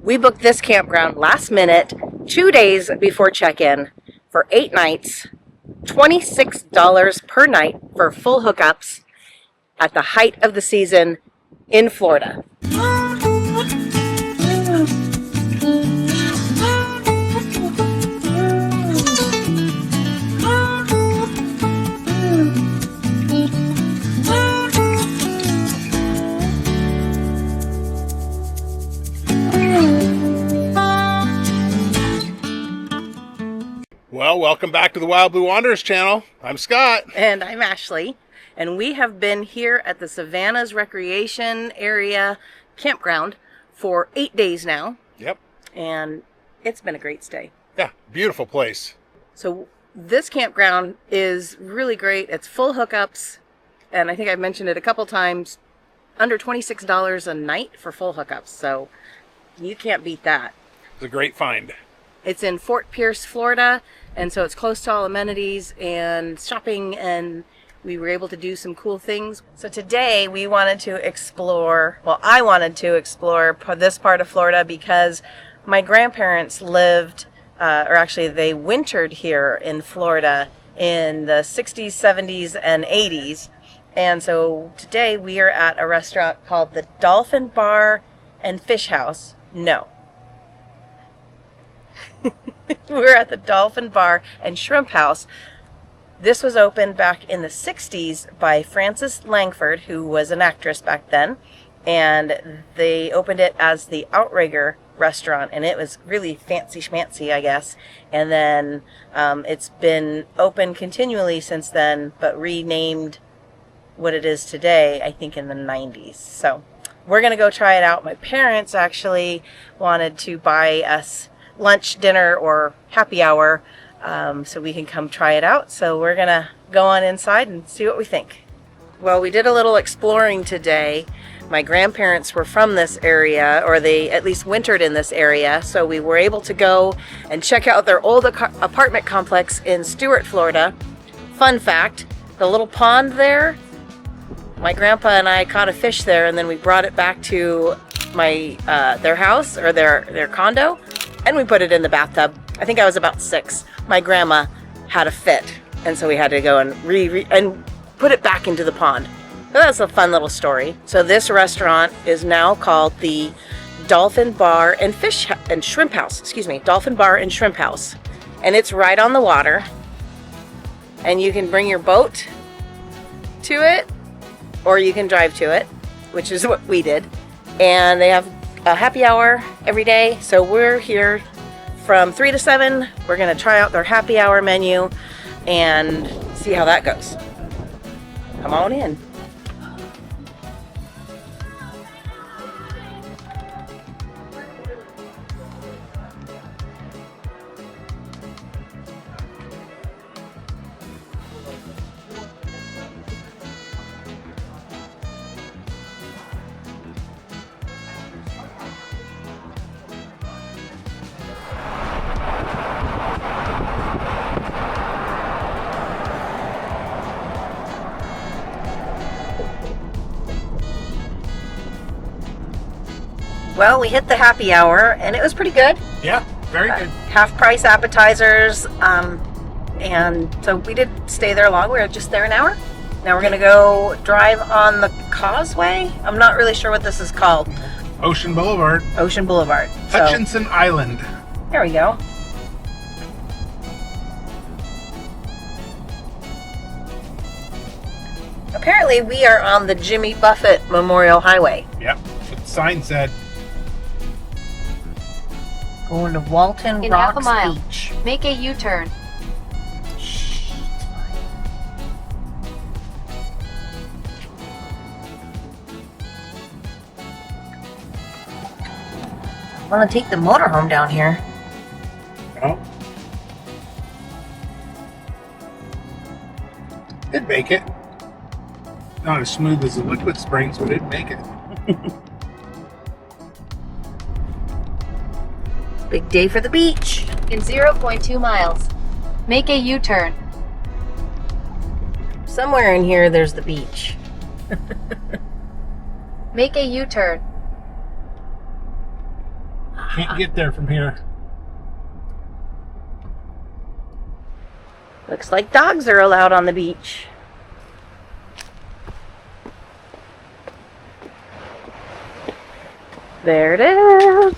We booked this campground last minute, 2 days before check-in, for 8 nights, $26 per night for full hookups at the height of the season in Florida. Well, welcome back to the Wild Blue Wanderers channel. I'm Scott. And I'm Ashley. And we have been here at the Savannas Recreation Area Campground for 8 days now. Yep. And it's been a great stay. Yeah, beautiful place. So this campground is really great. It's full hookups. And I think I've mentioned it a couple times. Under $26 a night for full hookups. So you can't beat that. It's a great find. It's in Fort Pierce, Florida, and so it's close to all amenities and shopping, and we were able to do some cool things. So today we wanted to explore, well, I wanted to explore this part of Florida because my grandparents lived, or actually they wintered here in Florida in the 60s, 70s, and 80s. And so today we are at a restaurant called the Dolphin Bar and Fish House. No. We're at the Dolphin Bar and Shrimp House. This was opened back in the 60s by Frances Langford, who was an actress back then. And they opened it as the Outrigger restaurant. And it was really fancy schmancy, I guess. And then it's been open continually since then, but renamed what it is today, I think in the 90s. So we're going to go try it out. My parents actually wanted to buy us lunch, dinner, or happy hour so we can come try it out. So we're gonna go on inside and see what we think. Well, we did a little exploring today. My grandparents were from this area, or they at least wintered in this area, so we were able to go and check out their old apartment complex in Stuart, Florida. Fun fact, the little pond there, my grandpa and I caught a fish there, and then we brought it back to my their house, or their condo, and we put it in the bathtub. I think I was about 6. My grandma had a fit, and so we had to go and and put it back into the pond. So that's a fun little story. So this restaurant is now called the Dolphin Bar and Shrimp House. Excuse me, Dolphin Bar and Shrimp House, and it's right on the water. And you can bring your boat to it, or you can drive to it, which is what we did. And they have a happy hour every day, so we're here from 3 to 7. We're going to try out their happy hour menu and see how that goes. Come on in. Well, we hit the happy hour, and it was pretty good. Yeah, very good. Half-price appetizers, and so we did stay there long. We were just there an hour. Now we're going to go drive on the causeway. I'm not really sure what this is called. Ocean Boulevard. Ocean Boulevard. Hutchinson Island. There we go. Apparently, we are on the Jimmy Buffett Memorial Highway. Yep, what the sign said. Going to Walton In Rocks half a mile, Beach. make a U-turn. Shh, it's fine. I want to take the motorhome down here. No. It'd make it. Not as smooth as the Liquid Springs, but it'd make it. Big day for the beach. In 0.2 miles, make a U-turn. Somewhere in here there's the beach. Make a U-turn. Can't get there from here. Looks like dogs are allowed on the beach. There it is.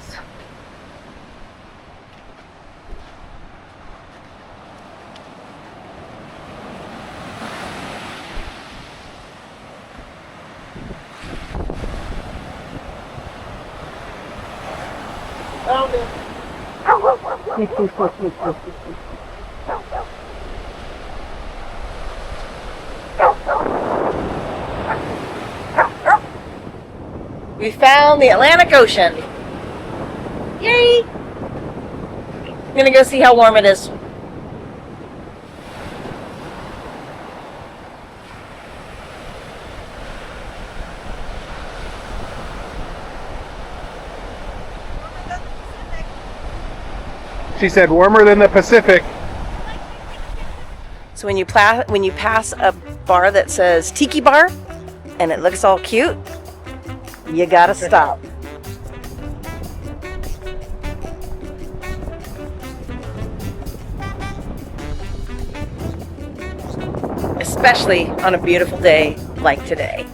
We found the Atlantic Ocean. Yay! I'm gonna go see how warm it is. She said warmer than the Pacific. So when you pass a bar that says Tiki bar and it looks all cute, you gotta stop. Especially on a beautiful day like today.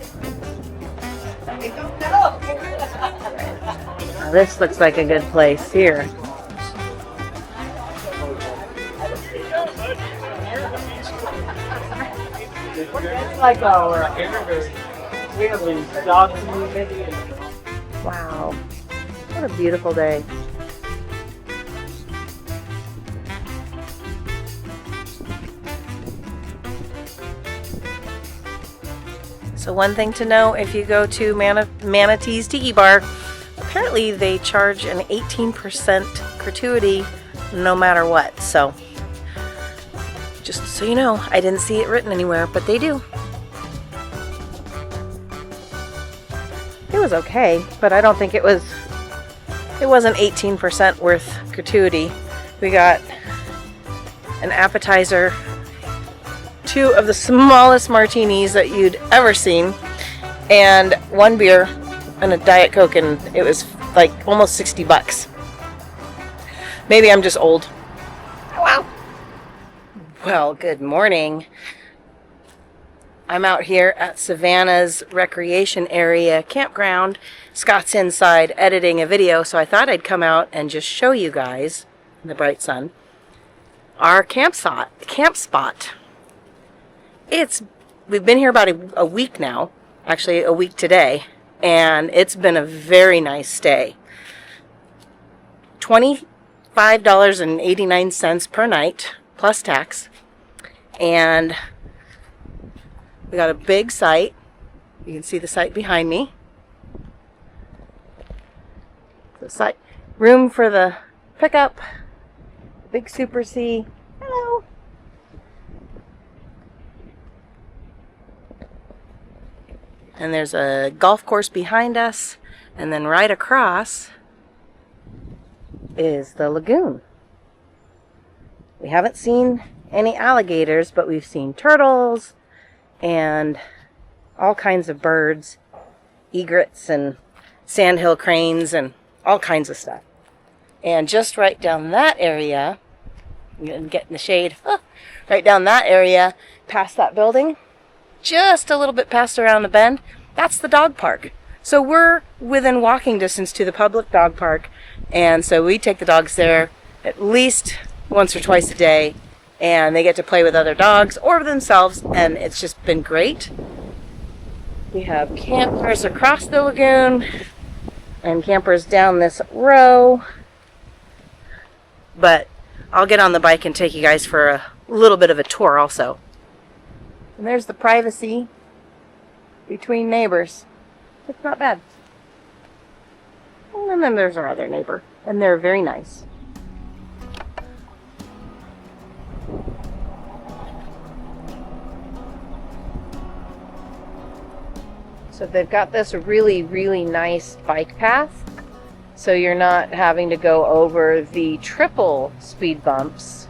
Now this looks like a good place here. Like our really dogs movie. Wow, what a beautiful day. So one thing to know, if you go to Manatee's Tiki Bar, apparently they charge an 18% gratuity no matter what. So just so you know, I didn't see it written anywhere, but they do. It was okay, but I don't think it wasn't 18% worth gratuity. We got an appetizer, 2 of the smallest martinis that you'd ever seen, and 1 beer and a Diet Coke, and it was like almost $60. Maybe I'm just old. Wow. Well, good morning. I'm out here at Savannas Recreation Area Campground. Scott's inside editing a video, so I thought I'd come out and just show you guys, in the bright sun, our camp spot. We've been here about a week now, actually a week today, and it's been a very nice stay. $25.89 per night, plus tax, and we got a big site. You can see the site behind me. The site, room for the pickup, big Super C. Hello. And there's a golf course behind us, and then right across is the lagoon. We haven't seen any alligators, but we've seen turtles and all kinds of birds, egrets and sandhill cranes and all kinds of stuff. And just right down that area, get in the shade, right down that area, past that building, just a little bit past around the bend, that's the dog park. So we're within walking distance to the public dog park, and so we take the dogs there at least once or twice a day, and they get to play with other dogs or themselves, and it's just been great. We have campers across the lagoon and campers down this row, but I'll get on the bike and take you guys for a little bit of a tour also. And there's the privacy between neighbors. It's not bad. And then there's our other neighbor, and they're very nice. So they've got this really, really nice bike path, so you're not having to go over the triple speed bumps,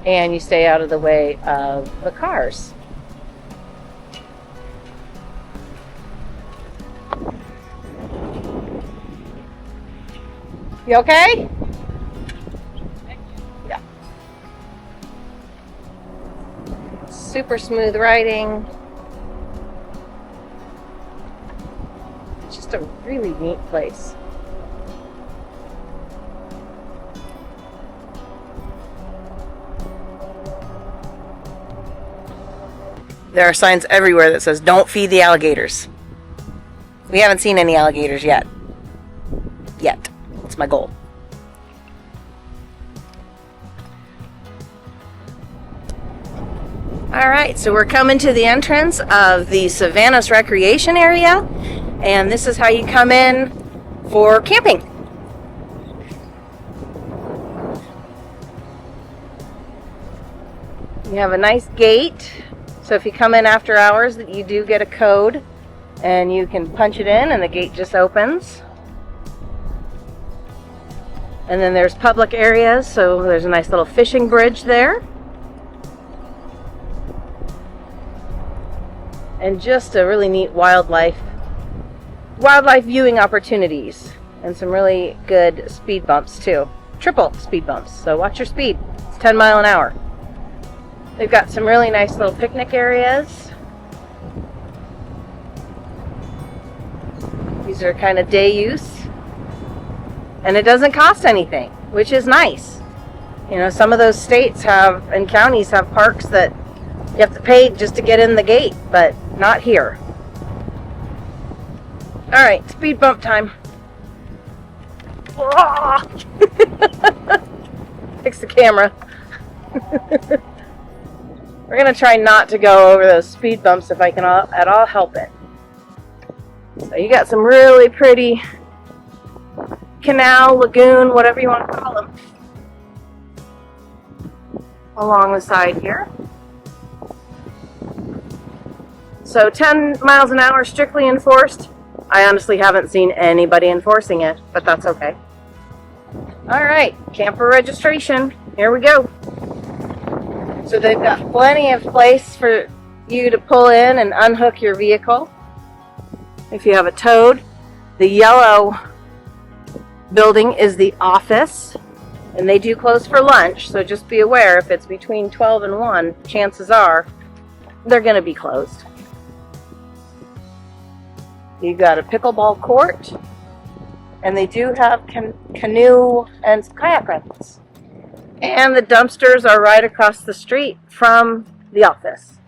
and you stay out of the way of the cars. You okay? Yeah. Super smooth riding. It's just a really neat place. There are signs everywhere that says, "Don't feed the alligators." We haven't seen any alligators yet. It's my goal. Alright, so we're coming to the entrance of the Savannas Recreation Area. And this is how you come in for camping. You have a nice gate. So if you come in after hours, you do get a code and you can punch it in and the gate just opens. And then there's public areas, so there's a nice little fishing bridge there. And just a really neat wildlife viewing opportunities. And some really good speed bumps too. Triple speed bumps, so watch your speed. It's 10 miles an hour. They've got some really nice little picnic areas. These are kind of day use. And it doesn't cost anything, which is nice. You know, some of those states have, and counties have parks that you have to pay just to get in the gate, but not here. Alright, speed bump time. Fix the camera. We're going to try not to go over those speed bumps if I can at all help it. So you got some really pretty canal, lagoon, whatever you want to call them, along the side here. So 10 miles an hour strictly enforced. I honestly haven't seen anybody enforcing it, but that's okay. Alright, camper registration. Here we go. So they've got plenty of place for you to pull in and unhook your vehicle if you have a towed. The yellow building is the office, and they do close for lunch, so just be aware if it's between 12 and 1, chances are they're going to be closed. You've got a pickleball court, and they do have canoe and kayak rentals. And the dumpsters are right across the street from the office.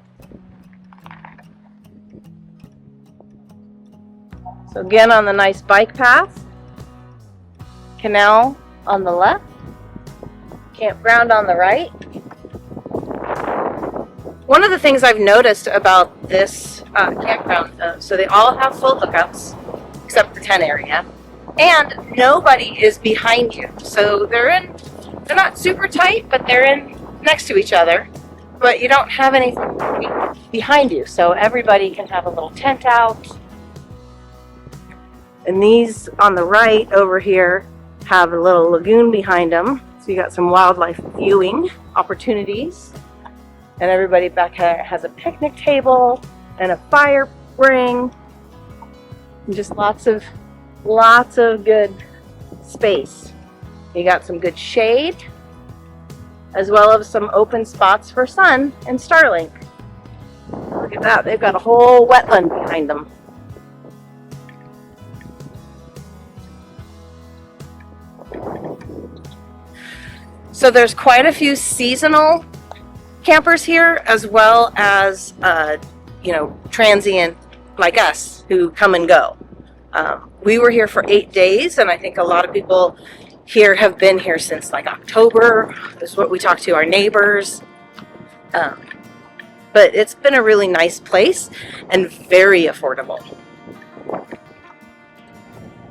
So again, on the nice bike path, canal on the left, campground on the right. One of the things I've noticed about this campground, so they all have full hookups, except the tent area, and nobody is behind you. So they're not super tight, but they're in next to each other, but you don't have anything behind you, so everybody can have a little tent out. And these on the right over here have a little lagoon behind them, so you got some wildlife viewing opportunities. And everybody back here has a picnic table and a fire ring, and just lots of good space. You got some good shade, as well as some open spots for sun and Starlink. Look at that, they've got a whole wetland behind them. So there's quite a few seasonal campers here, as well as transient like us who come and go. We were here for 8 days, and I think a lot of people here have been here since like October. This is what we talked to our neighbors. But it's been a really nice place and very affordable.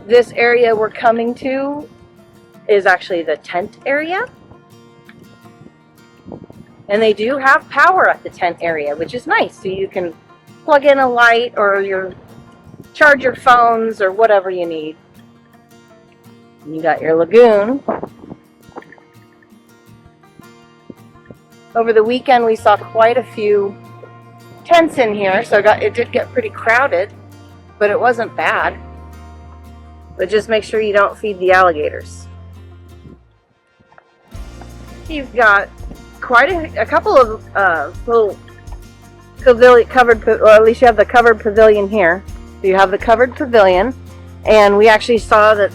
This area we're coming to is actually the tent area. And they do have power at the tent area, which is nice. So you can plug in a light or charge your phones or whatever you need. And you got your lagoon. Over the weekend we saw quite a few tents in here, so it did get pretty crowded, but it wasn't bad. But just make sure you don't feed the alligators. You've got quite a couple of little covered, or at least you have the covered pavilion here. So you have the covered pavilion, and we actually saw that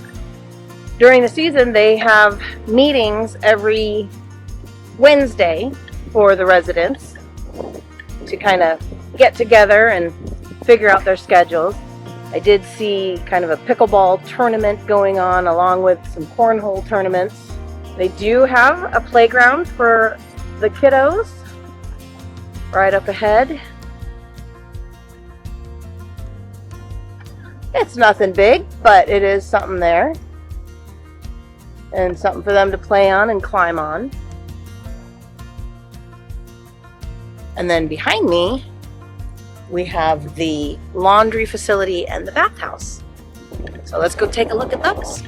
during the season they have meetings every Wednesday for the residents to kind of get together and figure out their schedules. I did see kind of a pickleball tournament going on along with some cornhole tournaments. They do have a playground for the kiddos right up ahead. It's nothing big, but it is something there. And something for them to play on and climb on. And then behind me, we have the laundry facility and the bathhouse. So let's go take a look at those.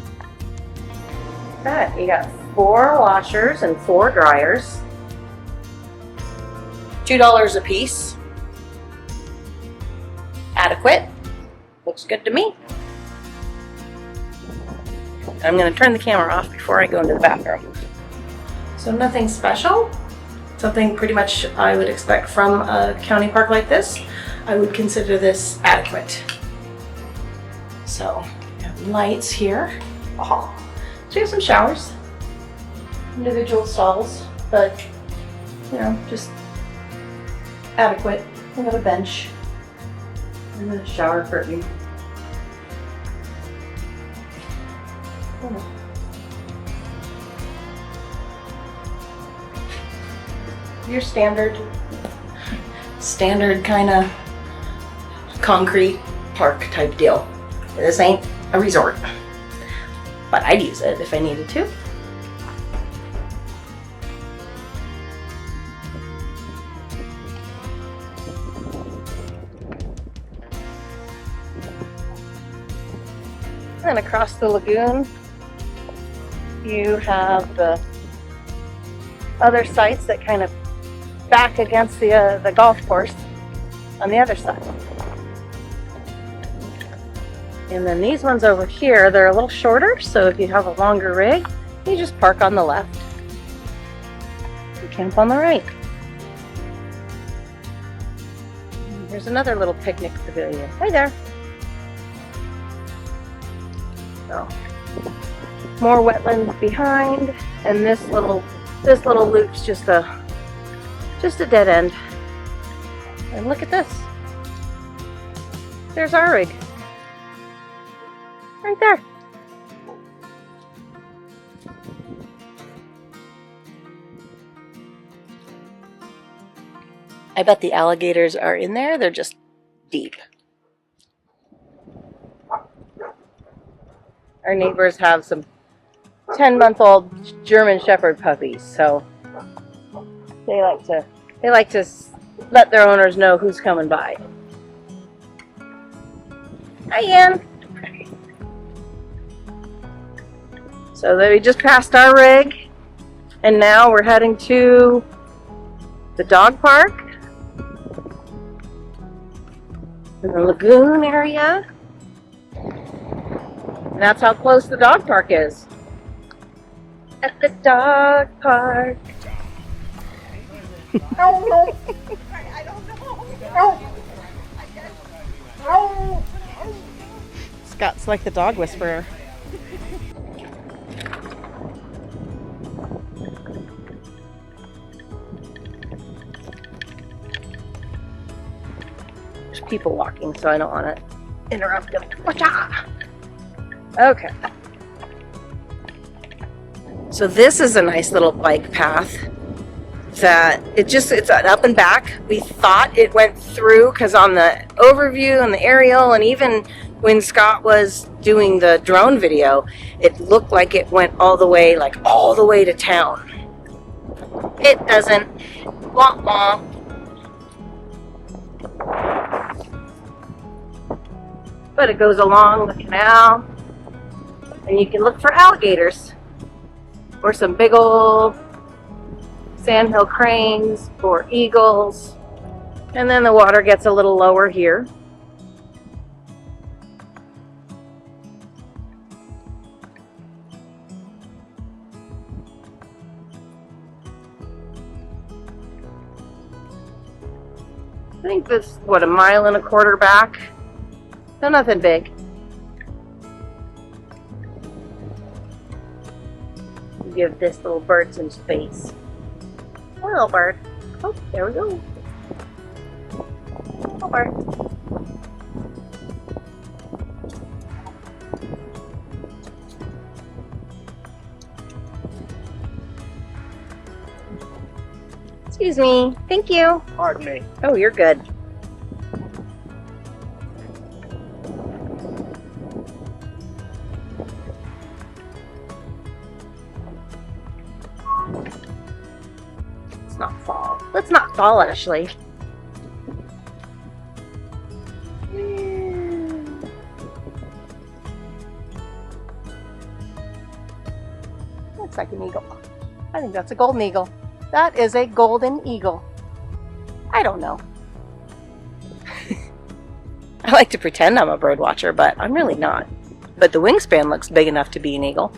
You got 4 washers and 4 dryers. $2 a piece. Adequate. Looks good to me. I'm going to turn the camera off before I go into the bathroom. So nothing special. Something pretty much I would expect from a county park like this. I would consider this adequate. So we have lights here. Oh. So we have some showers. Individual stalls, but you know, just adequate. We have a bench and a shower curtain. Your standard kind of concrete park type deal. This ain't a resort, but I'd use it if I needed to. And across the lagoon, you have the other sites that kind of back against the golf course on the other side. And then these ones over here, they're a little shorter, so if you have a longer rig, you just park on the left and camp on the right. And here's another little picnic pavilion. Hi there. So, more wetlands behind, and this little loop's just a dead end. And look at this. There's our rig. Right there. I bet the alligators are in there. They're just deep. Our neighbors have some 10-month-old German Shepherd puppies, so they like to let their owners know who's coming by. Hi, Ian. So we just passed our rig, and now we're heading to the dog park and the lagoon area. And that's how close the dog park is. At the dog park. Scott's like the dog whisperer. There's people walking, so I don't want to interrupt them. Okay. So this is a nice little bike path that it's an up and back. We thought it went through because on the overview and the aerial, and even when Scott was doing the drone video, it looked like it went all the way to town. It doesn't. Wah wah. But it goes along the canal, and you can look for alligators or some big old sandhill cranes or eagles. And then the water gets a little lower here. think this, what, a mile and a quarter back? So nothing big. Give this little bird some space. Poor little bird. Oh, there we go. Little bird. Excuse me. Thank you. Pardon me. Oh, you're good. Let's not fall. Let's not fall, Ashley. Looks like an eagle. I think that's a golden eagle. That is a golden eagle. I don't know. I like to pretend I'm a bird watcher, but I'm really not. But the wingspan looks big enough to be an eagle.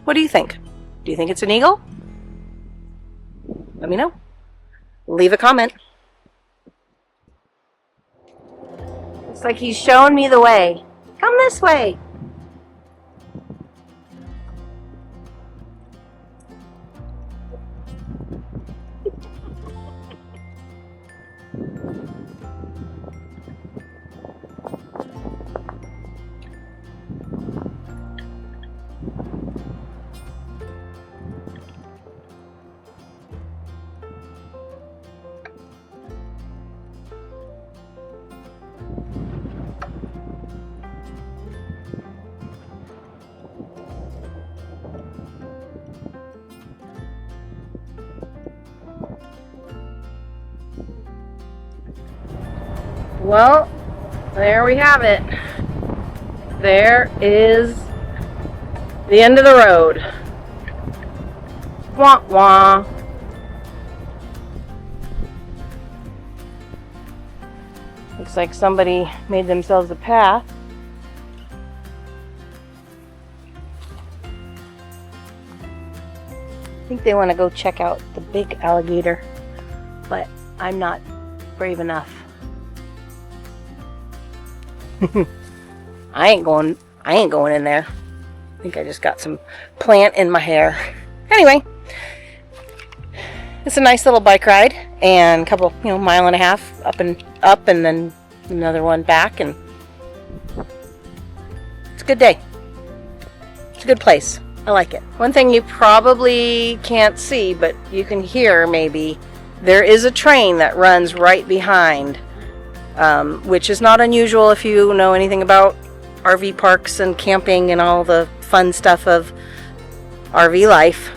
What do you think? Do you think it's an eagle? Let me know. Leave a comment. Looks like he's showing me the way. Come this way. Well, there we have it. There is the end of the road. Wah wah. Looks like somebody made themselves a path. I think they want to go check out the big alligator, but I'm not brave enough. I ain't going in there. I think I just got some plant in my hair. Anyway, it's a nice little bike ride and a couple, mile and a half up and then another one back, and it's a good day. It's a good place. I like it. One thing you probably can't see, but you can hear maybe, there is a train that runs right behind. Which is not unusual if you know anything about RV parks and camping and all the fun stuff of RV life.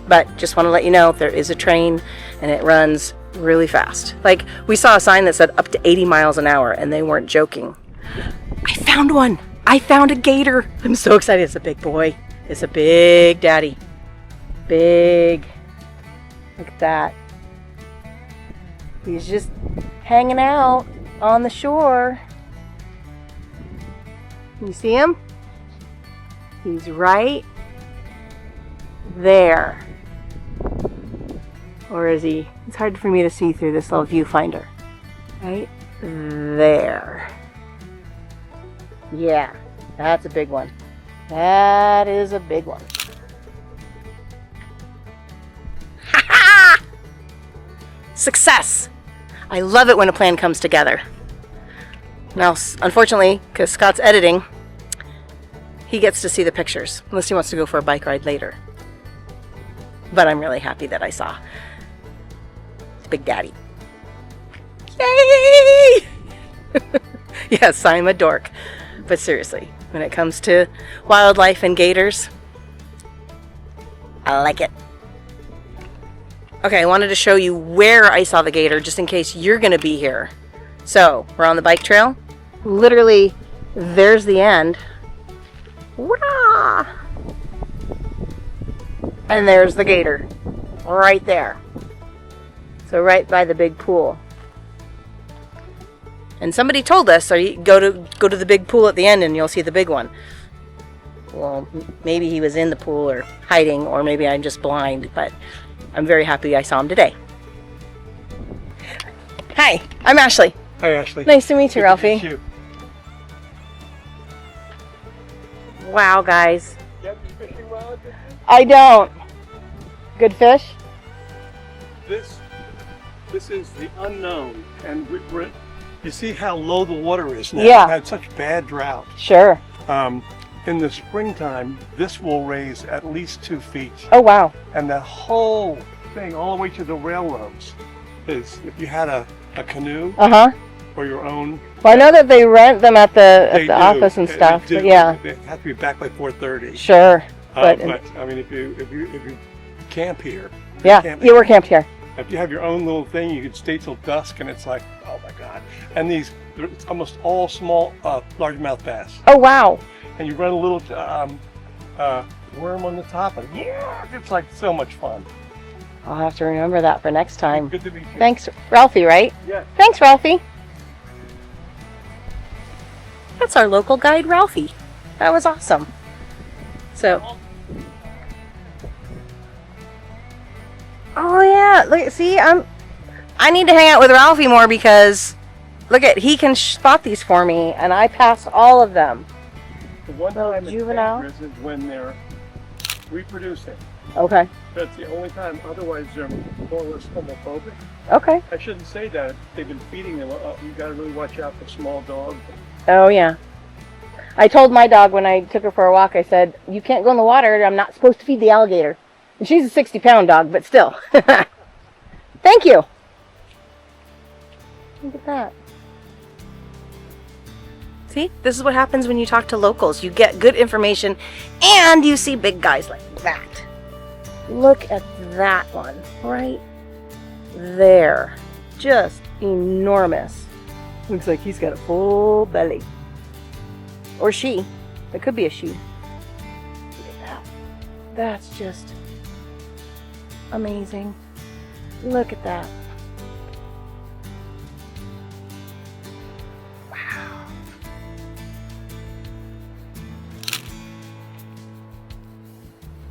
But just want to let you know, there is a train and it runs really fast. Like, we saw a sign that said up to 80 miles an hour and they weren't joking. I found one. I found a gator. I'm so excited. It's a big boy. It's a big daddy. Big. Look at that. He's just hanging out on the shore. You see him? He's right there. Or is he? It's hard for me to see through this little viewfinder. Right there. Yeah, that's a big one. That is a big one. Ha ha! Success! I love it when a plan comes together. Now, unfortunately, because Scott's editing, he gets to see the pictures, unless he wants to go for a bike ride later. But I'm really happy that I saw Big Daddy. Yay! Yes, I'm a dork. But seriously, when it comes to wildlife and gators, I like it. Okay, I wanted to show you where I saw the gator, just in case you're going to be here. So, we're on the bike trail. Literally, there's the end. Wah! And there's the gator. Right there. So right by the big pool. And somebody told us, go to the big pool at the end and you'll see the big one. Well, maybe he was in the pool or hiding, or maybe I'm just blind, but I'm very happy I saw him today. Hi. I'm Ashley. Hi, Ashley. Nice to meet you, Ralphie. Good to meet you. Wow, guys. You have any fishing rods? I don't. Good fish? This is the unknown, and you see how low the water is now. Yeah. We've had such bad drought. Sure. In the springtime, this will raise at least 2 feet, Oh, wow. and the whole thing, all the way to the railroads, is if you had a canoe Uh-huh. or your own. Well, I know that they rent them at They the do. office and They stuff, do. but yeah. They have to be back by 4:30. Sure. But But, I mean, if you camp here, yeah, we're camped here. if you have your own little thing, you could stay till dusk, and it's like, oh my God. And it's almost all small, largemouth bass. Oh, wow. And you run a little worm on the top, and yeah, it's like so much fun. I'll have to remember that for next time. Good to meet you. Thanks, Ralphie, right? Yeah. Thanks, Ralphie. That's our local guide, Ralphie. That was awesome. So. Oh yeah, look, see, I need to hang out with Ralphie more because, look at, he can spot these for me, and I pass all of them. The one Little time it's juvenile. dangerous is when they're reproducing. Okay. That's the only time. Otherwise, they're more or less homophobic. Okay. I shouldn't say that. They've been feeding them. You got to really watch out for small dogs. Oh yeah. I told my dog when I took her for a walk, I said, you can't go in the water, I'm not supposed to feed the alligator. And she's a 60-pound dog, but still. Thank you. Look at that. See, this is what happens when you talk to locals. You get good information and you see big guys like that. Look at that one right there. Just enormous. Looks like he's got a full belly. Or she. It could be a she. Look at that. That's just amazing. Look at that. Wow.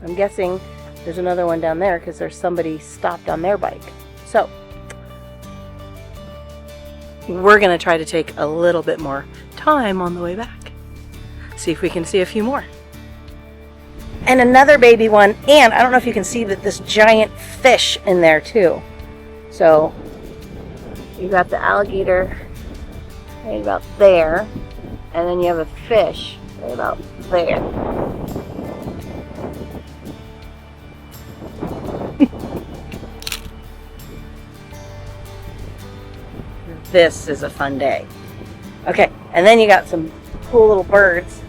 I'm guessing there's another one down there because there's somebody stopped on their bike. So, we're going to try to take a little bit more time on the way back. See if we can see a few more. And another baby one, and I don't know if you can see that this giant fish in there too. So you got the alligator right about there, and then you have a fish right about there. This is a fun day. Okay, and then you got some cool little birds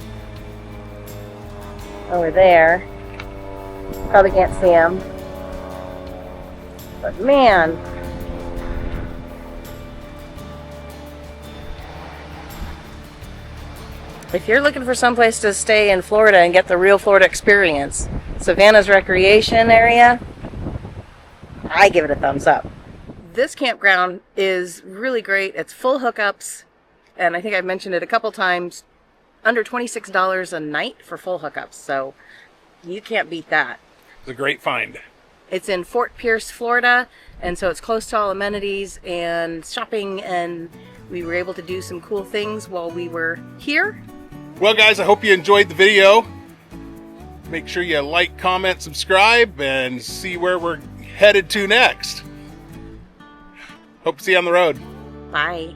over there. Probably can't see them. But man. If you're looking for someplace to stay in Florida and get the real Florida experience, Savannas Recreation Area, I give it a thumbs up. This campground is really great. It's full hookups, and I think I've mentioned it a couple times. Under $26 a night for full hookups, so you can't beat that. It's a great find. It's in Fort Pierce, Florida, and so it's close to all amenities and shopping, and we were able to do some cool things while we were here. Well, guys, I hope you enjoyed the video. Make sure you like, comment, subscribe, and see where we're headed to next. Hope to see you on the road. Bye.